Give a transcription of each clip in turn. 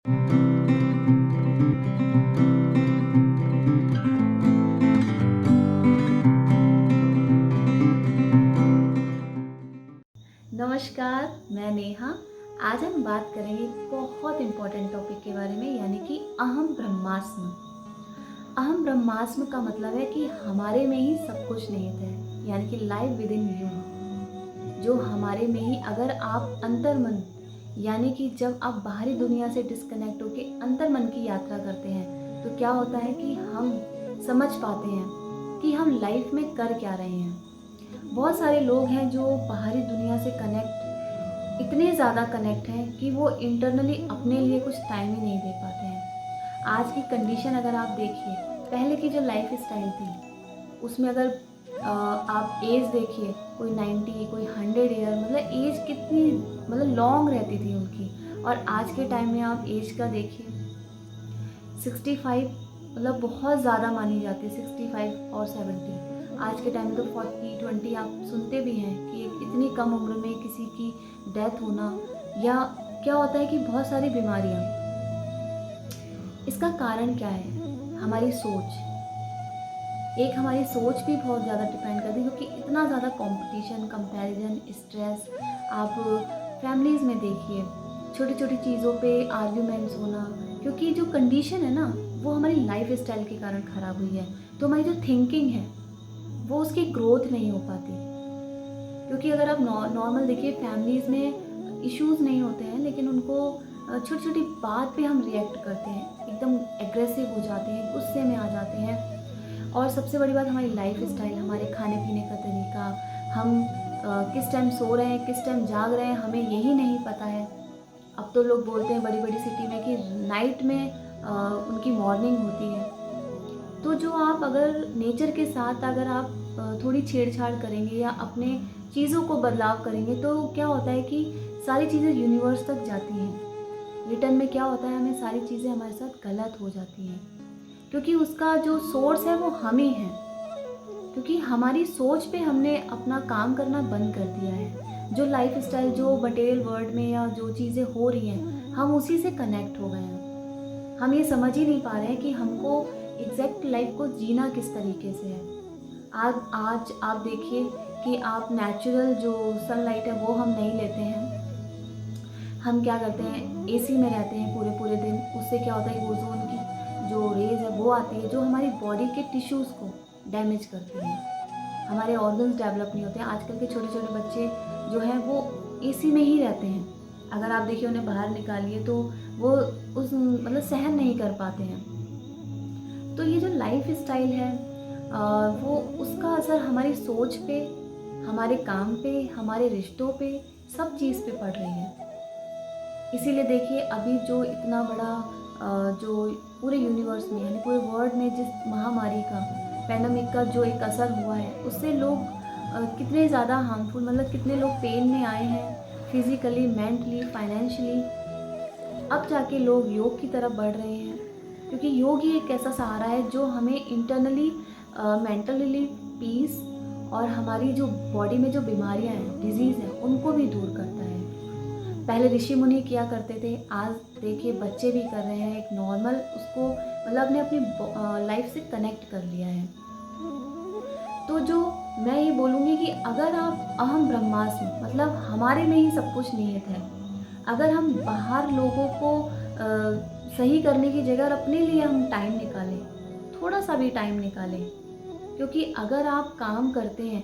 नमस्कार, मैं नेहा। आज हम बात करेंगे एक बहुत इम्पोर्टेंट टॉपिक के बारे में, यानी कि अहम ब्रह्मास्म। अहम ब्रह्मास्म का मतलब है कि हमारे में ही सब कुछ निहित है, यानी कि लाइफ विद इन यू। जो हमारे में ही, अगर आप अंतर्मन, यानी कि जब आप बाहरी दुनिया से डिस्कनेक्ट होकर अंतर्मन की यात्रा करते हैं, तो क्या होता है कि हम समझ पाते हैं कि हम लाइफ में कर क्या रहे हैं। बहुत सारे लोग हैं जो बाहरी दुनिया से कनेक्ट, इतने ज़्यादा कनेक्ट हैं कि वो इंटरनली अपने लिए कुछ टाइम ही नहीं दे पाते हैं। आज की कंडीशन अगर आप देखिए, पहले की जो लाइफ स्टाइल थी उसमें अगर आप एज देखिए, कोई 90, कोई 100 ईयर, मतलब एज कितनी, मतलब लॉन्ग रहती थी उनकी। और आज के टाइम में आप एज का देखिए, 65 मतलब बहुत ज़्यादा मानी जाती है, 65 और 70। आज के टाइम में तो 40-20 आप सुनते भी हैं कि एक इतनी कम उम्र में किसी की डेथ होना, या क्या होता है कि बहुत सारी बीमारियां। इसका कारण क्या है? हमारी सोच। एक हमारी सोच भी बहुत ज़्यादा डिपेंड करती है, क्योंकि इतना ज़्यादा कंपटीशन, कंपैरिजन, स्ट्रेस। आप फैमिलीज़ में देखिए, छोटी छोटी चीज़ों पे आर्ग्यूमेंट्स होना, क्योंकि जो कंडीशन है ना, वो हमारी लाइफ स्टाइल के कारण ख़राब हुई है। तो हमारी जो थिंकिंग है वो उसकी ग्रोथ नहीं हो पाती। क्योंकि अगर आप नॉर्मल देखिए, फैमिलीज़ में इश्यूज़ नहीं होते हैं, लेकिन उनको छोटी छोटी बात पे हम रिएक्ट करते हैं, एकदम एग्रेसिव हो जाते हैं, गुस्से में आ जाते हैं। और सबसे बड़ी बात, हमारी लाइफ स्टाइल, हमारे खाने पीने का तरीका, हम किस टाइम सो रहे हैं, किस टाइम जाग रहे हैं, हमें यही नहीं पता है। अब तो लोग बोलते हैं बड़ी बड़ी सिटी में कि नाइट में उनकी मॉर्निंग होती है। तो जो आप अगर नेचर के साथ अगर आप थोड़ी छेड़छाड़ करेंगे या अपने चीज़ों को बदलाव करेंगे, तो क्या होता है कि सारी चीज़ें यूनिवर्स तक जाती हैं। रिटर्न में क्या होता है, हमें सारी चीज़ें हमारे साथ गलत हो जाती हैं, क्योंकि उसका जो सोर्स है वो हम ही हैं। क्योंकि हमारी सोच पे हमने अपना काम करना बंद कर दिया है। जो लाइफ स्टाइल, जो मटेरियल वर्ल्ड में या जो चीज़ें हो रही हैं, हम उसी से कनेक्ट हो गए हैं। हम ये समझ ही नहीं पा रहे हैं कि हमको एग्जैक्ट लाइफ को जीना किस तरीके से है। आज आज आप देखिए कि आप नेचुरल जो सनलाइट है वो हम नहीं लेते हैं। हम क्या करते हैं, एसी में रहते हैं पूरे पूरे दिन। उससे क्या होता है, ओजोन की जो रेज है वो आती है, जो हमारी बॉडी के टिश्यूज़ को डैमेज करती है। हमारे ऑर्गन्स डेवलप नहीं होते हैं। आजकल के छोटे छोटे बच्चे जो हैं वो एसी में ही रहते हैं। अगर आप देखिए, उन्हें बाहर निकालिए तो वो उस मतलब सहन नहीं कर पाते हैं। तो ये जो लाइफ स्टाइल है, वो उसका असर हमारी सोच पे, हमारे काम पे, हमारे रिश्तों पे, सब चीज़ पे पड़ रही है। इसीलिए देखिए, अभी जो इतना बड़ा जो पूरे यूनिवर्स में, यानी पूरे वर्ल्ड में जिस महामारी का, पैंडेमिक का जो एक असर हुआ है, उससे लोग कितने ज़्यादा हार्मफुल, मतलब कितने लोग पेन में आए हैं, फिजिकली, मेंटली, फाइनेंशियली। अब जाके लोग योग की तरफ बढ़ रहे हैं, क्योंकि योग ही एक ऐसा सहारा है जो हमें इंटरनली, मेंटली पीस, और हमारी जो बॉडी में जो बीमारियां हैं, डिजीज़ हैं, उनको भी दूर करता है। पहले ऋषि मुनि किया करते थे, आज देखिए बच्चे भी कर रहे हैं। एक नॉर्मल उसको, मतलब ने अपनी लाइफ से कनेक्ट कर लिया है। तो जो मैं ये बोलूँगी कि अगर आप अहम ब्रह्मास्मि, मतलब हमारे में ही सब कुछ निहित है। अगर हम बाहर लोगों को सही करने की जगह अपने लिए हम टाइम निकालें, थोड़ा सा भी टाइम निकालें। क्योंकि अगर आप काम करते हैं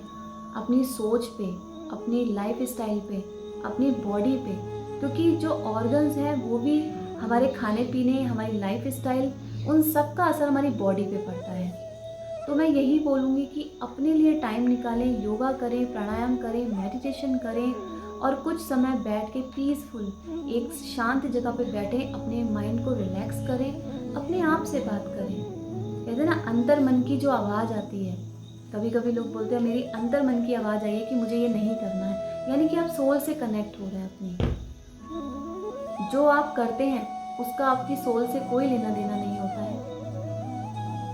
अपनी सोच पे, अपनी लाइफ स्टाइल पे, अपनी बॉडी पे, क्योंकि जो ऑर्गन्स हैं वो भी हमारे खाने पीने, हमारी लाइफ स्टाइल, उन सब का असर हमारी बॉडी पे पड़ता है। तो मैं यही बोलूँगी कि अपने लिए टाइम निकालें, योगा करें, प्राणायाम करें, मेडिटेशन करें, और कुछ समय बैठ के पीसफुल एक शांत जगह पे बैठें, अपने माइंड को रिलैक्स करें, अपने आप से बात करें। कहते हैं ना, अंतर मन की जो आवाज़ आती है, कभी कभी लोग बोलते हैं मेरी अंतर मन की आवाज़ आई है कि मुझे ये नहीं करना है, यानी कि आप सोल से कनेक्ट हो रहे हैं अपनी। जो आप करते हैं उसका आपकी सोल से कोई लेना देना नहीं होता है।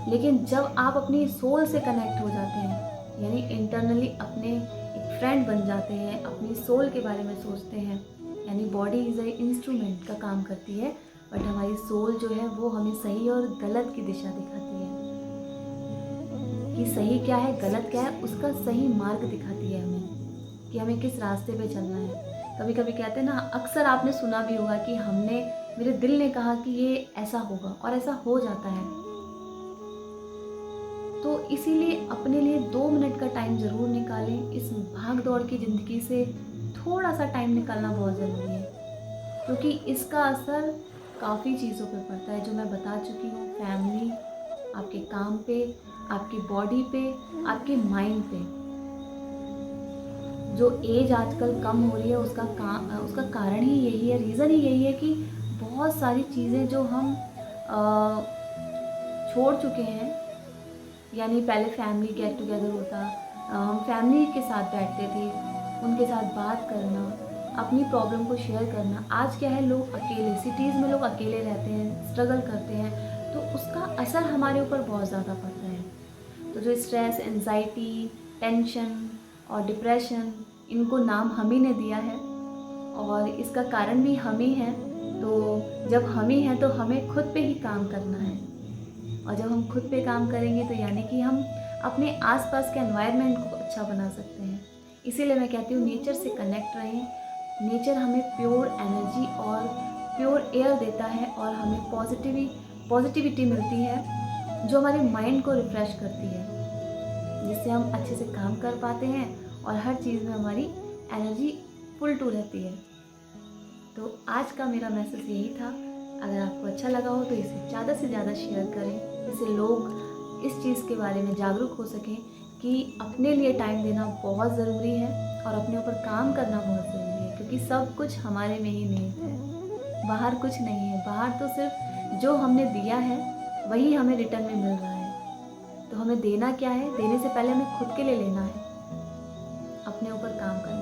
लेकिन जब आप अपनी सोल से कनेक्ट हो जाते हैं, यानी इंटरनली अपने एक फ्रेंड बन जाते हैं, अपनी सोल के बारे में सोचते हैं, यानी बॉडी इज़ ए इंस्ट्रूमेंट का काम करती है, बट हमारी सोल जो है वो हमें सही और गलत की दिशा दिखाती है, कि सही क्या है गलत क्या है उसका सही मार्ग दिखाती है हमें, कि हमें किस रास्ते पे चलना है। कभी कभी कहते हैं ना, अक्सर आपने सुना भी होगा कि मेरे दिल ने कहा कि ये ऐसा होगा, और ऐसा हो जाता है। तो इसीलिए अपने लिए 2 मिनट का टाइम ज़रूर निकालें। इस भाग दौड़ की ज़िंदगी से थोड़ा सा टाइम निकालना बहुत ज़रूरी है, क्योंकि इसका असर काफ़ी चीज़ों पे पड़ता है जो मैं बता चुकी हूँ। फैमिली, आपके काम पे, आपकी बॉडी पे, आपके माइंड पे। जो एज आजकल कम हो रही है उसका कारण ही यही है, रीज़न ही यही है कि बहुत सारी चीज़ें जो हम छोड़ चुके हैं। यानी पहले फैमिली गेट टुगेदर होता, हम फैमिली के साथ बैठते थे, उनके साथ बात करना, अपनी प्रॉब्लम को शेयर करना। आज क्या है, लोग अकेले, सिटीज़ में लोग अकेले रहते हैं, स्ट्रगल करते हैं, तो उसका असर हमारे ऊपर बहुत ज़्यादा पड़ता है। तो जो स्ट्रेस, एंजाइटी, टेंशन और डिप्रेशन, इनको नाम हम ही ने दिया है और इसका कारण भी हम ही हैं। तो जब हम ही हैं तो हमें खुद पे ही काम करना है, और जब हम खुद पे काम करेंगे तो यानी कि हम अपने आसपास के एनवायरनमेंट को अच्छा बना सकते हैं। इसीलिए मैं कहती हूँ नेचर से कनेक्ट रहें। नेचर हमें प्योर एनर्जी और प्योर एयर देता है, और हमें पॉजिटिविटी मिलती है जो हमारे माइंड को रिफ़्रेश करती है, जिससे हम अच्छे से काम कर पाते हैं और हर चीज़ में हमारी एनर्जी फुल टू रहती है। तो आज का मेरा मैसेज यही था। अगर आपको अच्छा लगा हो तो इसे ज़्यादा से ज़्यादा शेयर करें, जिससे लोग इस चीज़ के बारे में जागरूक हो सकें कि अपने लिए टाइम देना बहुत ज़रूरी है और अपने ऊपर काम करना बहुत ज़रूरी है, क्योंकि सब कुछ हमारे में ही निहित है, बाहर कुछ नहीं है। बाहर तो सिर्फ जो हमने दिया है वही हमें रिटर्न में मिल रहा है। तो हमें देना क्या है, देने से पहले हमें खुद के लिए लेना है, अपने ऊपर काम करना है।